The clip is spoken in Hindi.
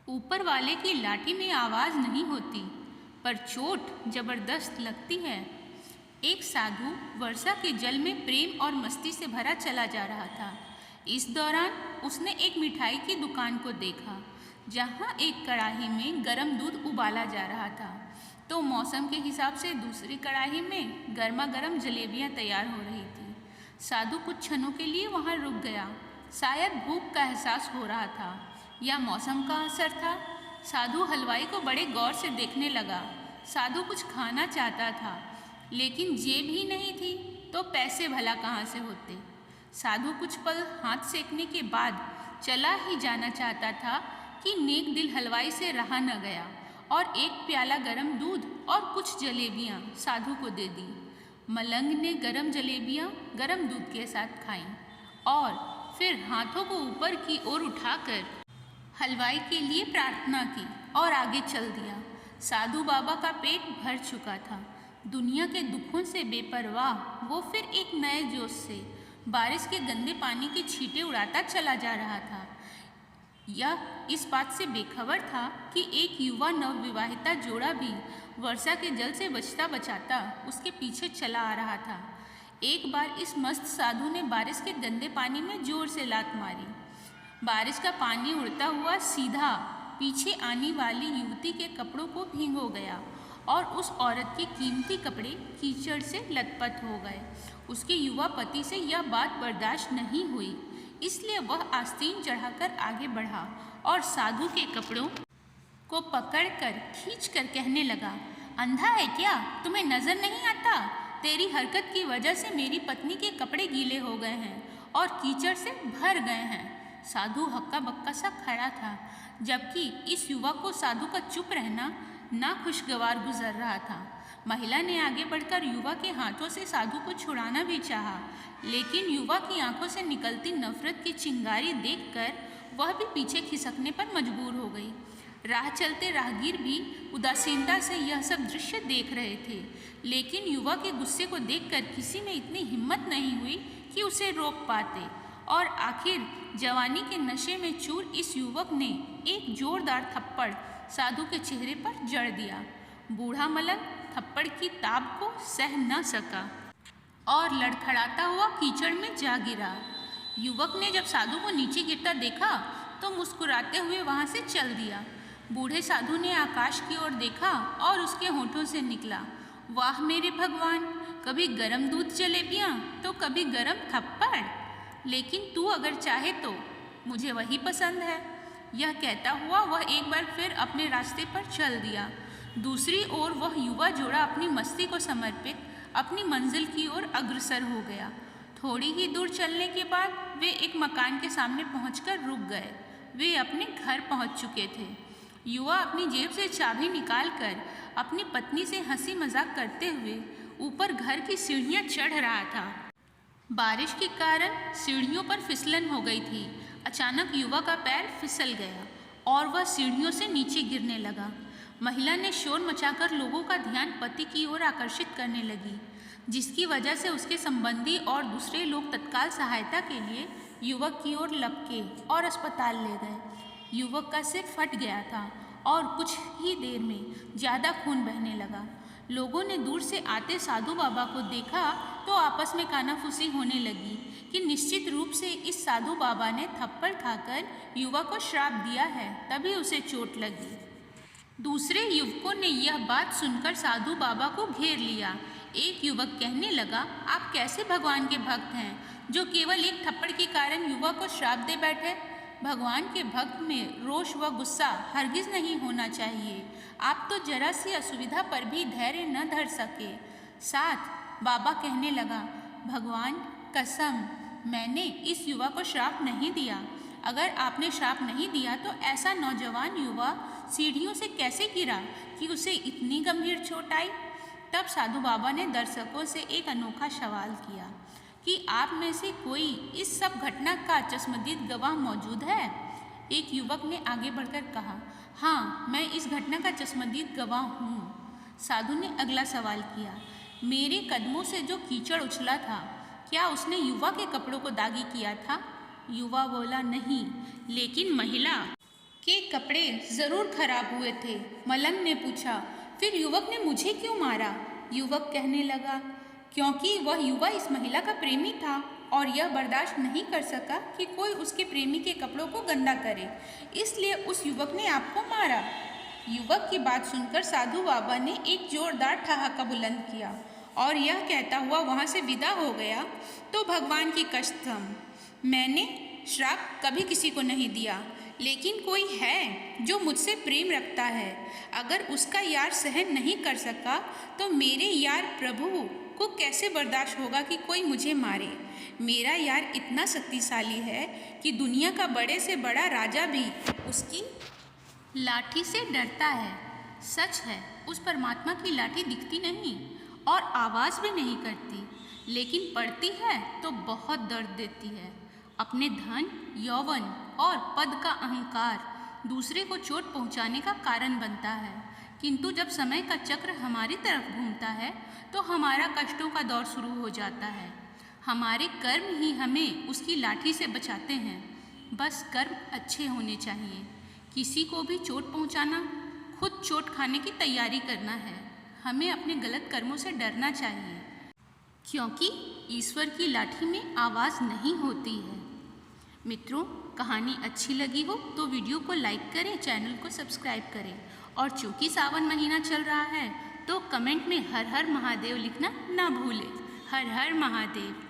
ऊपर वाले की लाठी में आवाज़ नहीं होती, पर चोट जबरदस्त लगती है। एक साधु वर्षा के जल में प्रेम और मस्ती से भरा चला जा रहा था। इस दौरान उसने एक मिठाई की दुकान को देखा, जहाँ एक कढ़ाई में गर्म दूध उबाला जा रहा था, तो मौसम के हिसाब से दूसरी कढ़ाई में गर्मा गर्म जलेबियाँ तैयार हो रही थी। साधु कुछ क्षणों के लिए वहाँ रुक गया। शायद भूख का एहसास हो रहा था या मौसम का असर था। साधु हलवाई को बड़े गौर से देखने लगा। साधु कुछ खाना चाहता था, लेकिन जेब ही नहीं थी, तो पैसे भला कहाँ से होते। साधु कुछ पल हाथ सेकने के बाद चला ही जाना चाहता था कि नेक दिल हलवाई से रहा न गया और एक प्याला गरम दूध और कुछ जलेबियाँ साधु को दे दी। मलंग ने गरम जलेबियाँ गरम दूध के साथ खाईं और फिर हाथों को ऊपर की ओर उठाकर हलवाई के लिए प्रार्थना की और आगे चल दिया। साधु बाबा का पेट भर चुका था। दुनिया के दुखों से बेपरवाह वो फिर एक नए जोश से बारिश के गंदे पानी के छींटे उड़ाता चला जा रहा था। यह इस बात से बेखबर था कि एक युवा नवविवाहिता जोड़ा भी वर्षा के जल से बचता बचाता उसके पीछे चला आ रहा था। एक बार इस मस्त साधु ने बारिश के गंदे पानी में जोर से लात मारी। बारिश का पानी उड़ता हुआ सीधा पीछे आने वाली युवती के कपड़ों को भिगो गया और उस औरत के कीमती कपड़े कीचड़ से लथपथ हो गए। उसके युवा पति से यह बात बर्दाश्त नहीं हुई, इसलिए वह आस्तीन चढ़ाकर आगे बढ़ा और साधु के कपड़ों को पकड़कर खींचकर कहने लगा, अंधा है क्या? तुम्हें नजर नहीं आता? तेरी हरकत की वजह से मेरी पत्नी के कपड़े गीले हो गए हैं और कीचड़ से भर गए हैं। साधु हक्का बक्का सा खड़ा था, जबकि इस युवा को साधु का चुप रहना नाखुशगवार गुजर रहा था। महिला ने आगे बढ़कर युवा के हाथों से साधु को छुड़ाना भी चाहा, लेकिन युवा की आंखों से निकलती नफरत की चिंगारी देखकर वह भी पीछे खिसकने पर मजबूर हो गई। राह चलते राहगीर भी उदासीनता से यह सब दृश्य देख रहे थे, लेकिन युवा के गुस्से को देखकर किसी में इतनी हिम्मत नहीं हुई कि उसे रोक पाते। और आखिर जवानी के नशे में चूर इस युवक ने एक जोरदार थप्पड़ साधु के चेहरे पर जड़ दिया। बूढ़ा मलंग थप्पड़ की ताब को सह न सका और लड़खड़ाता हुआ कीचड़ में जा गिरा। युवक ने जब साधु को नीचे गिरता देखा तो मुस्कुराते हुए वहाँ से चल दिया। बूढ़े साधु ने आकाश की ओर देखा और उसके होठों से निकला, वाह मेरे भगवान, कभी गरम दूध जलेबियाँ तो कभी गरम थप्पड़, लेकिन तू अगर चाहे तो मुझे वही पसंद है। यह कहता हुआ वह एक बार फिर अपने रास्ते पर चल दिया। दूसरी ओर वह युवा जोड़ा अपनी मस्ती को समर्पित अपनी मंजिल की ओर अग्रसर हो गया। थोड़ी ही दूर चलने के बाद वे एक मकान के सामने पहुंचकर रुक गए। वे अपने घर पहुंच चुके थे। युवा अपनी जेब से चाबी निकालकर अपनी पत्नी से हंसी मजाक करते हुए ऊपर घर की सीढ़ियां चढ़ रहा था। बारिश के कारण सीढ़ियों पर फिसलन हो गई थी। अचानक युवा का पैर फिसल गया और वह सीढ़ियों से नीचे गिरने लगा। महिला ने शोर मचाकर लोगों का ध्यान पति की ओर आकर्षित करने लगी, जिसकी वजह से उसके संबंधी और दूसरे लोग तत्काल सहायता के लिए युवक की ओर लपके और अस्पताल ले गए। युवक का सिर फट गया था और कुछ ही देर में ज़्यादा खून बहने लगा। लोगों ने दूर से आते साधु बाबा को देखा तो आपस में कानाफूसी होने लगी कि निश्चित रूप से इस साधु बाबा ने थप्पड़ खाकर युवा को श्राप दिया है, तभी उसे चोट लगी। दूसरे युवकों ने यह बात सुनकर साधु बाबा को घेर लिया। एक युवक कहने लगा, आप कैसे भगवान के भक्त हैं जो केवल एक थप्पड़ के कारण युवा को श्राप दे बैठे? भगवान के भक्त में रोष व गुस्सा हरगिज नहीं होना चाहिए। आप तो जरा सी असुविधा पर भी धैर्य न धर सके। साथ बाबा कहने लगा, भगवान कसम, मैंने इस युवा को श्राप नहीं दिया। अगर आपने श्राप नहीं दिया तो ऐसा नौजवान युवा सीढ़ियों से कैसे गिरा कि उसे इतनी गंभीर चोट आई? तब साधु बाबा ने दर्शकों से एक अनोखा सवाल किया कि आप में से कोई इस सब घटना का चश्मदीद गवाह मौजूद है? एक युवक ने आगे बढ़कर कहा, हाँ, मैं इस घटना का चश्मदीद गवाह हूँ। साधु ने अगला सवाल किया, मेरे कदमों से जो कीचड़ उछला था, क्या उसने युवा के कपड़ों को दागी किया था? युवा बोला, नहीं, लेकिन महिला के कपड़े जरूर खराब हुए थे। मलंग ने पूछा, फिर युवक ने मुझे क्यों मारा? युवक कहने लगा, क्योंकि वह युवा इस महिला का प्रेमी था और यह बर्दाश्त नहीं कर सका कि कोई उसके प्रेमी के कपड़ों को गंदा करे, इसलिए उस युवक ने आपको मारा। युवक की बात सुनकर साधु बाबा ने एक जोरदार ठहाका बुलंद किया और यह कहता हुआ वहाँ से विदा हो गया, तो भगवान की कसम, मैंने श्राप कभी किसी को नहीं दिया, लेकिन कोई है जो मुझसे प्रेम रखता है। अगर उसका यार सहन नहीं कर सका तो मेरे यार प्रभु को कैसे बर्दाश्त होगा कि कोई मुझे मारे। मेरा यार इतना शक्तिशाली है कि दुनिया का बड़े से बड़ा राजा भी उसकी लाठी से डरता है। सच है, उस परमात्मा की लाठी दिखती नहीं और आवाज़ भी नहीं करती, लेकिन पड़ती है तो बहुत दर्द देती है। अपने धन, यौवन और पद का अहंकार दूसरे को चोट पहुंचाने का कारण बनता है, किंतु जब समय का चक्र हमारी तरफ घूमता है तो हमारा कष्टों का दौर शुरू हो जाता है। हमारे कर्म ही हमें उसकी लाठी से बचाते हैं। बस कर्म अच्छे होने चाहिए। किसी को भी चोट पहुंचाना, खुद चोट खाने की तैयारी करना है। हमें अपने गलत कर्मों से डरना चाहिए, क्योंकि ईश्वर की लाठी में आवाज़ नहीं होती है। मित्रों, कहानी अच्छी लगी हो तो वीडियो को लाइक करें, चैनल को सब्सक्राइब करें, और चूँकि सावन महीना चल रहा है तो कमेंट में हर हर महादेव लिखना ना भूलें। हर हर महादेव।